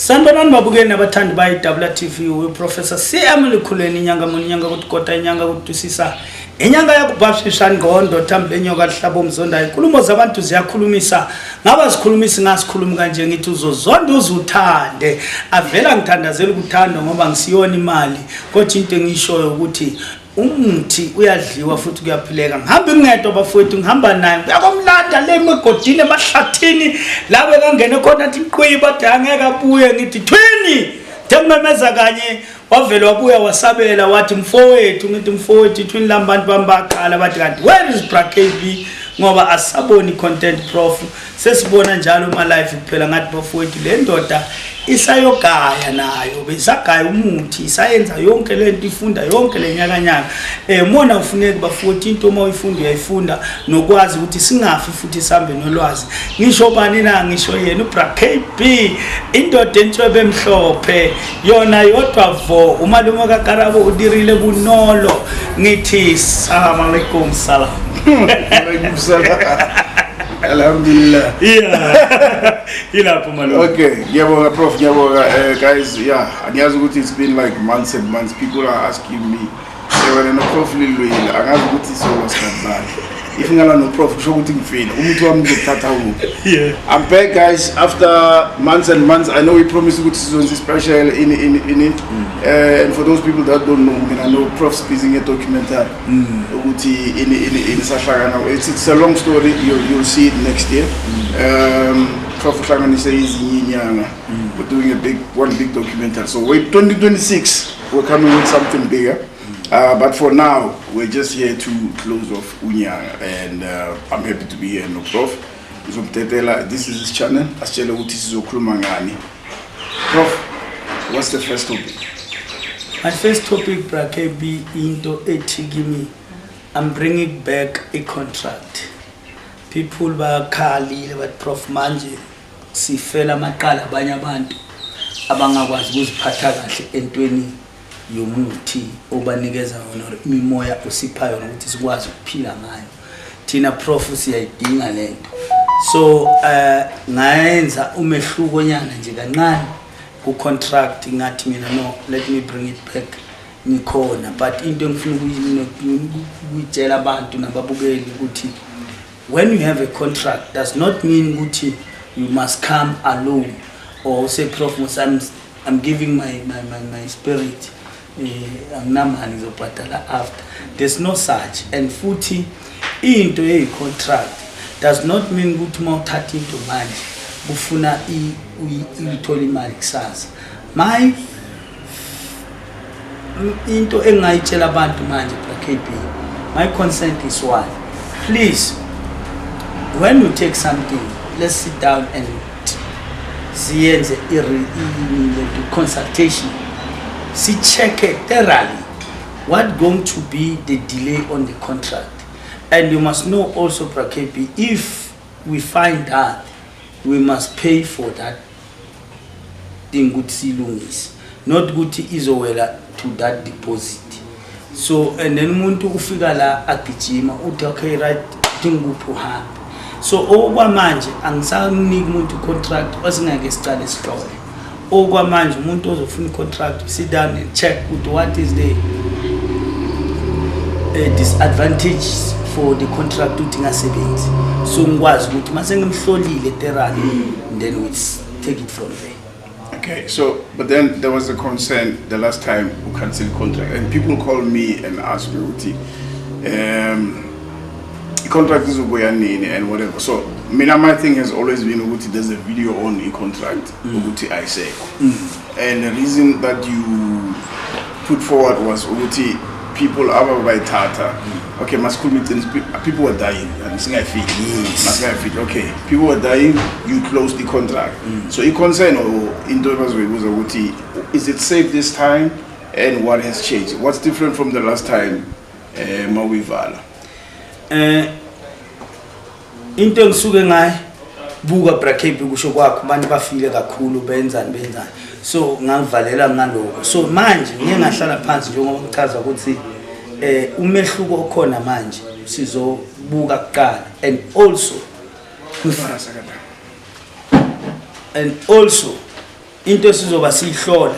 Sanibonani babukeli nabathandi ba WTV uProfessor CM Likhuleni inyanga monyanga kuthi inyanga kutwisisa inyanga yakubhashishana ngondo thambile nyoka lihlabo umzonda inkulumo zabantu ziyakhulumisa ngaba sikhulumisi ngasikhulumi kanje ngithi uzozonda uzuthande avela ngithandazela ukuthanda ngoba ngisiyona imali kodwa into engishoyo ukuthi umuthi uyadliwa futhi kuyaphileka ngihambe ngedwa bafowethu ngihamba naye uyakomlanda le egodini emahlathini labe kangene khona athi iqhwiba bathi angeke abuye ngithi thwini tememeza kanye wavela wabuya wasabela wathi mfowethu ngithi mfowethu thwini lambantu bambakhala bathi kanti where is BraKB ngoba asaboni content prof sesibona njalo ma live kuphela ngathi bafowethu le ndoda isayogaya nayo besagaya umuthi isayenza yonke lento ifunda yonke lenyakanyaka mona ufuneka bafowethu into uma uyifunda uyayifunda nokwazi ukuthi singafi futhi sambe nolwazi ngisho bani na ngisho yena uBraKB indoda entshwebe emhlophe yona yodwa vo umalume kaGarabo udirile bunolo ngithi assalamu alaikum salam Alaikum salam. Alhamdulillah. Yeah. Ilapho malume. Okay, ngiyabonga prof, ngiyabonga guys. Yeah, angiyazi ukuthi it's been like months and months. People are asking me, wena no prof lilwile, angazi ukuthi so wasibani. If ngala no prof kusho ukuthi ngifile. Umuntu wami ngizothatha umuntu. Yeah. I'm back guys after months and months. I know we promised ukuthi sizonze special in it. And for those people that don't know, I know Prof's busy a documentary. Ukuthi in Sahlakana. It's a long story. You'll see it next year. Prof Sahlakana says we're doing one big documentary. So wait, 2026 we're coming with something bigger. But for now we're just here to close off Unyanga, and I'm happy to be here. No Prof. This is his channel. Asitshela ukuthi sizokhuluma ngani. Prof, what's the first topic? My first topic, BraKB, into etigimi. I'm bringing back a contract. People bakali but Prof manje sifela amaqala abanye abantu abangakwazi ukuziphatha kahle entweni yomuthi obanikeza wona imimoya osiphayo ukuthi sikwazi ukuphila ngayo. Thina Prof siyayidinga lento. So ngayenza umehluko nyana nje kancane ku contract ngathi mina no, let me bring it back nikhona, but into engifuna ukuyitshela abantu nababukeli ukuthi when you have a contract does not mean ukuthi you must come alone or say Prof I'm giving my spirit anginamali ngizobhadala after. There's no such. And futhi into ye contract does not mean ukuthi mawuthatha into manje ufuna uyithola imali kusasa. My into engayitshela abantu manje BraKB, my consent is one. Please, when you take something, let's sit down and siyenze consultation. See, check it thoroughly what going to be the delay on the contract. And you must know also BraKB, if we find that we must pay for that thing good silungis, not good izowela to that deposit. So and then umuntu ufika la agijima uthi okay right thingupho hamba. So okwamanje angisaniki umuntu contract osingeke sicale sihlole. Okwamanje umuntu ozofuna contract sit down and check what is the disadvantages for the contract uthi ngasebenzi. So ngikwazi ukuthi mase ngimhlolile terani, then we take it from there. Okay, so but then there was a concern the last time we canceled contract, and people call me and ask me Uti, contract is nini and whatever. So my thing has always been Uti, there's a video on a contract Uti I say, and the reason that you put forward was Uti people are by Tata. Okay, people were dying. Okay, people were dying. You closed the contract. So you concern or is it safe this time? And what has changed? What's different from the last time? Mawivala. Into ngisuke ngayi buka BraKB kusho kwakho abantu bafile kakhulu benzani. So ngivalela ngaloko. So manje ngeke ngahlala phansi njengoba ngichaza ukuthi umehluko okhona manje sizobuka kuqala, and also into esizoba sihlola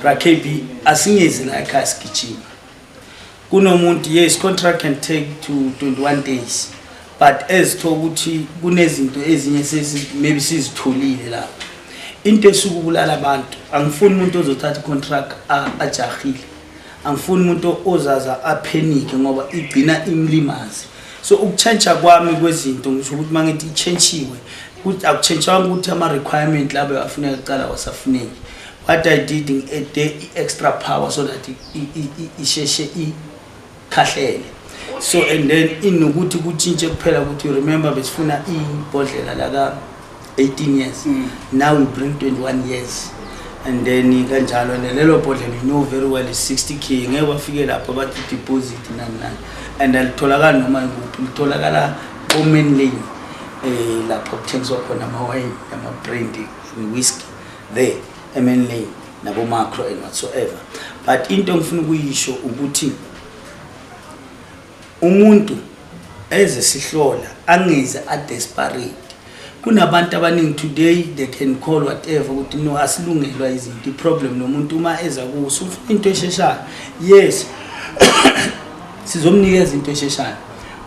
bra KB asingezi la ekhaya sigijima kunomuntu yes contract can take to 21 days but as to ukuthi kunezinto ezinye maybe sizitholile la into esukubulala abantu angifuni umuntu ozothatha contract ajahile angifuni umuntu ozaza apanic ngoba igcina imlimazi so ukuchange kwami kwezinto ngisho ukuthi mangithi ichangewe ukuthi akuchangewa ukuthi ama requirement labo afuneka icala wasafuneki what I did in a day extra power so that isheshe ikhahlele so and then inokuthi kutshintshe kuphela ukuthi you remember besifuna ibhodlela la ka 18 years now we bring 21 years and then kanjalo lelo bhodlela you know very well is 60k ngeke bafike lapha bathi deposit nani and alitholakala noma nguphi litholakala ko main lane lapho kuthengiswa khona ama wine ama brandy whiskey there main lane nabo macro and whatsoever but into ngifuna ukuyisho ukuthi umuntu eze sihlola angeze a desperate kunabantu abaningi today they can call whatever ukuthi no asilungelwa izinto problem nomuntu uma eza kuso ufuna into esheshayo yes sizomnikeza into esheshayo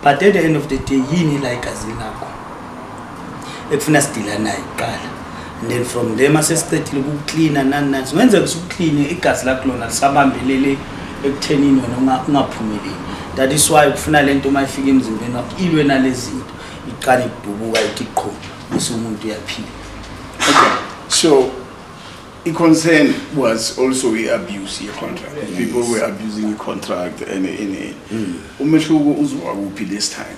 but at the end of the day yini la igazini lakho ekufuna sidila naye qala and then from them asesicethile ukucleana nani wenza ukuclean igazi lakho lona lisabambelele ekuthenini wena ungaphumeleli that is why kufuna lento mayifika emzimbeni wakho ilwe nalezinto iqala idubuka iqhqo bese umuntu uyaphila. Okay, so the concern was also the abuse of contract. Yes. People were abusing the contract and umehluko uzwa kuphi this time?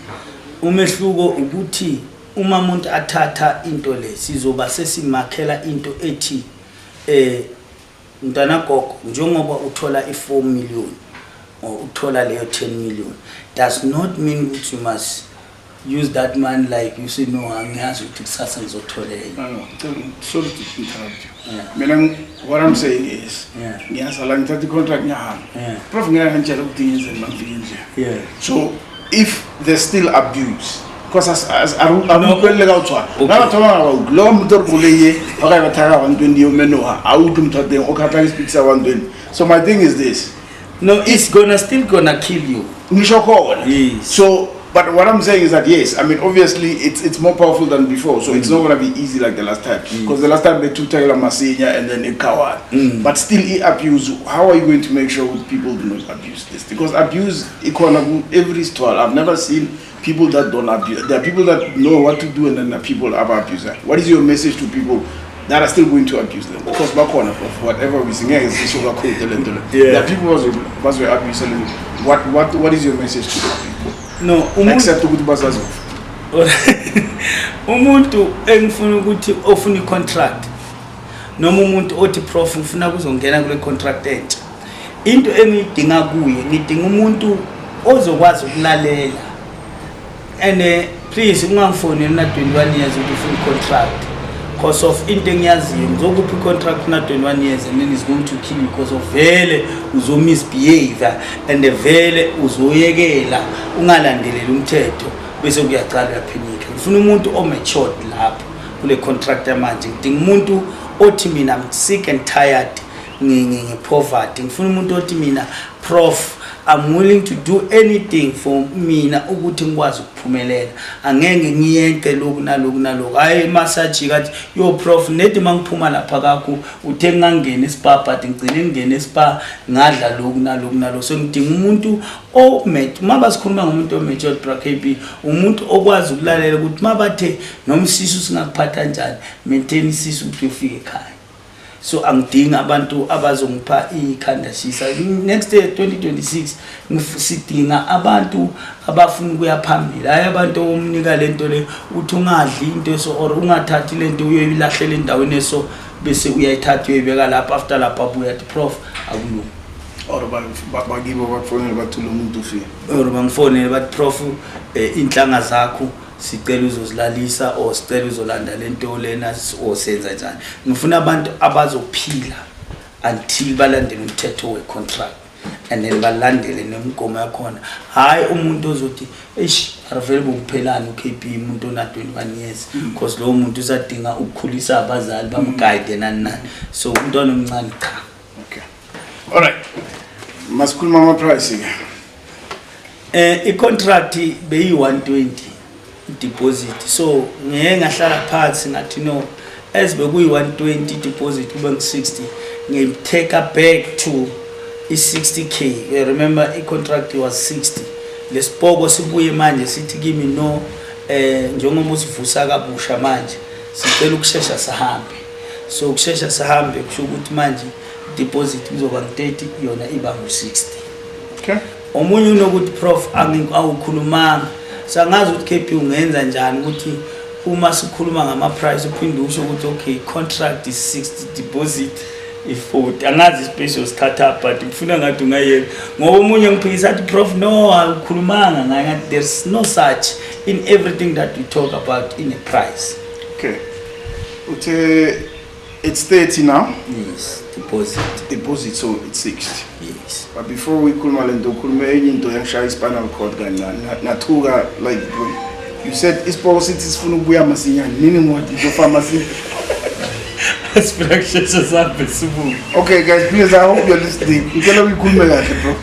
Umehluko ukuthi uma umuntu athatha into le sizoba sesimakhela into ethi mntana gogo njengoba uthola i4 million or uthola leyo 10 million does not mean that you must use that man like you say no angiyazi ukuthi kusasa ngizothola no sorry to interrupt you. Mina what I'm saying is ngiyasala ngithatha contract ngihamba prof ngiyangitshela ukuthi ngiyenze manje nje so if there's still abuse because as arukweleka uthwa nabathola lo muntu okuleye akayibathaka 120 yomenoha awuthi umthathe okhatha ispeaks 120 so my thing is this no it's still gonna kill you ngisho khona so but what I'm saying is that yes, I mean obviously it's more powerful than before, so it's not gonna be easy like the last time. Because the last time they took Taylor Masinya and then Ikawan. But still abuse. How are you going to make sure people do not abuse this? Because abuse equal every store. I've never seen people that don't abuse. There are people that know what to do and then there are people that abuse that. What is your message to people that are still going to abuse them? Because back on whatever we sing is sugar coat. There are people who are abusing. What is your message to them? No, except ukuthi bazazi umuntu engifuna ukuthi ofuna icontract noma umuntu othi prof ufuna kuzongena kule contract entsha into engidinga kuye ngidinga umuntu ozokwazi ukulalela and please ungangifoneli na 21 years ukuthi ufuna contract because of into engiyaziyo ngizokuphi contract na 21 years and then it's going to kill you because of vele uzo misbehave and vele uzoyekela ungalandeleli umthetho bese kuyaqala yaphinika ngifuna umuntu o matured lapho kule contract manje ngidinga umuntu othi mina I'm sick and tired ngepoverty ngifuna umuntu othi mina prof I'm willing to do anything for mina ukuthi ngikwazi ukuphumelela angeke ngiyenke lokhu nalokhu hayi massage kathi yo prof nethi mangiphuma lapha kakho uthe ngangena espa but ngicine ngene espa ngadla lokhu nalokhu so ngidinga umuntu maba sikhuluma ngomuntu omatured bra KB umuntu okwazi ukulalela ukuthi mabathe nomsisu singakuphatha kanjani maintain isisu ukuthi ufike ekhaya. So angidinga abantu abazongipha ikhanda shisa next year 2026 ngisidinga abantu abafuna ukuya phambili hayi abantu omnika lento le uthi ungadli into eso or ungathathi lento uyoyilahlela endaweni eso bese uyayithatha uyibeka lapha after lapha buya the prof akulungi or bakibo bakufonela bathula umuntu ufike or bangifonela bathi prof inhlanga zakho sicela uzozilalisa or sicela uzolanda lento lena osenza njani ngifuna abantu abazophila until balandele umthetho wecontract and then balandele nemigomo yakhona hayi umuntu ozothi eish available kuphelana uKP umuntu ona 21 years because lo muntu usadinga ukukhulisa abazali bamguide nani so umntwana omncane cha. Okay, all right, masikhuluma ama price ke. I-contract beyi 120 deposit so ngeke ngahlala phansi ngathi no as bekuyi 120 deposit kube ngu60 ngitake back to i60k. Remember i-contract was 60. Lesipoko sibuye manje sithi kimi no njengoba usivusa kabusha manje sicela ukushesha sahambe. So ukushesha sahambe kusho ukuthi manje deposit izoba ngu30 yona iba ngu60. Okay, omunye unokuthi prof awukhulumanga sangazi ukuthi KP ungenza njani ukuthi uma sikhuluma ngama price uphinde usho ukuthi okay contract is 60 deposit i40 angazi special startup but ngifuna ngathi ungayeka ngoba omunye ngiphikisa athi prof no awukhulumanga ngathi there's no such in everything that we talk about in a price. okay, uthe it's 30 now. Yes, deposit so it's 60. yes. But before we khuluma lento khuluma enye into yangishaya spinal cord nathuka like you said isipoko sithi sifuna ukubuya masinyane nini ngwadi zo pharmacy. Aspirations sabe sibu. Okay guys, please, I hope you're listening. Ngicela uyikhulume kahle bro.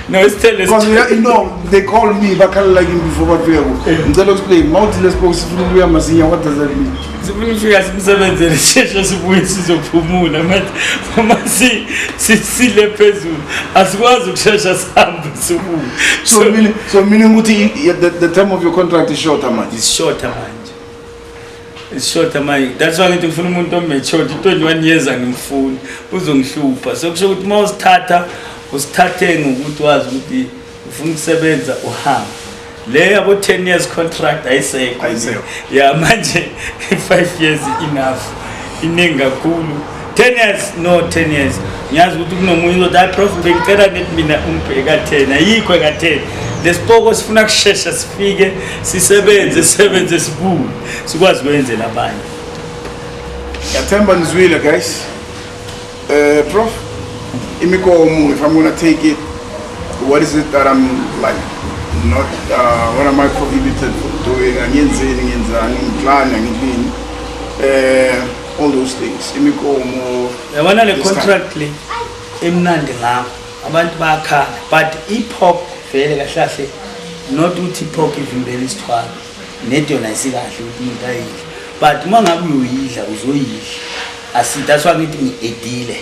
No, it's tell us because you know they call me bakhala like before bafika ku ngicela explain mawuthi lesipoko sifuna ukubuya masinya, what does that mean? sifuna ufika simsebenzele sheshe sibuye sizophumula manje uma sile phezulu asikwazi ukushesha sihambe sibuye. So meaning ukuthi the term of your contract is shorter manje. It's shorter manje. It's shorter manje. That's why ngithi ngifuna umuntu ommature 21 years angimfuni uzongihlupha. So kusho ukuthi mawusithatha usithathe ngokuthi wazi ukuthi ufuna ukusebenza uhamba. Le yabo 10 years contract ayisekho. Yeah manje 5 years enough. Iningi kakhulu. 10 years no 10 years. Ngiyazi ukuthi kunomunye uzothi prof bengicela nethi mina umbheka 10 ayikho ka 10. Lesipoko sifuna kushesha sifike sisebenze sibuye sikwazi kwenzela abanye. Yathemba nizwile guys. Prof, imikomo, if I'm going to take it, what is it that I'm like not what am I prohibited from doing? All those things. Imikomo. Yabona le contract le emnandi ngakho abantu bayakhala but iPOC vele kahle not uthi iPOC ivimbela isithwala nethi yona isikahle ukuthi umuntu ayidle but uma ngabe uyidla uzoyidla that's why ngithi ngiyedile.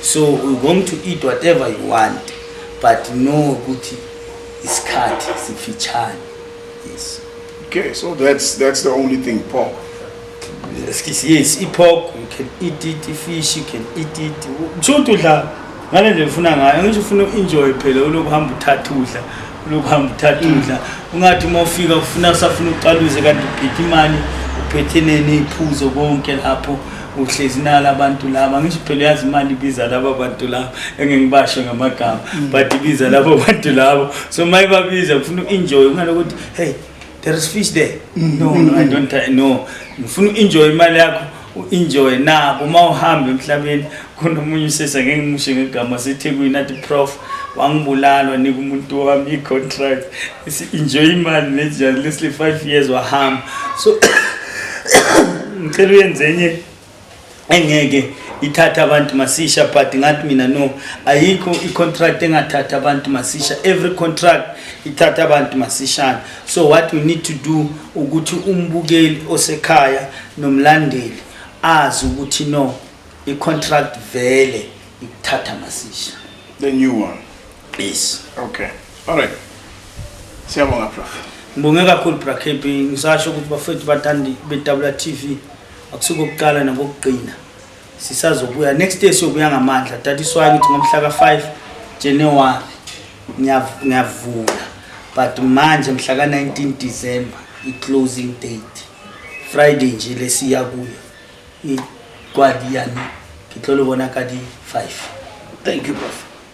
So we're going to eat whatever you want but no ukuthi isikhathi sifitshane. Yes. Okay, so that's the only thing, pork. Yes, pork, you can eat it, fish, you can eat it. Mshuthi udla ngale nje ufuna ngayo ngisho ufuna enjoy phela ulokuhamba uthatha udla ungathi uma ufika ufuna usafuna uqaluze kanti uphethe imali uphethe neziphuzo konke lapho uhlezi nala abantu laba ngisho phela yazi imali ibiza laba abantu laba engengibashe ngamagama but ibiza laba bantu labo so mayibabiza ufuna enjoy ungalokuthi hey there is fish there. No, I don't know. Ngifuna enjoy imali yakho enjoy nabo uma uhambe emhlabeni kunomunye usesa ngeke ngimushe ngegama seThekwini athi prof wangibulala nika umuntu wami icontract enjoy imali nejali lesle 5 years wahamba so ngicela uyenzenye engeke ithatha abantu masisha but ngathi mina no ayikho icontract engathatha abantu masisha. Every contract ithatha abantu masishana. So what we need to do ukuthi umbukeli osekhaya nomlandeli azi ukuthi no icontract vele ithatha masisha. The new one. Yes. Okay. All right. Siyabonga prof. Ngibonge kakhulu BraKP ngisasho ukuthi bafethu bathandi beWTV akusuka ukuqala nabokugcina. Sisazobuya next day siyobuya ngamandla tatiswa ngithi ngomhla ka5 January ngiyavula but manje mhla ka19 December i-closing date Friday nje lesiya kuyo ikwadi yani ngitlola bona ka di 5. Thank you prof.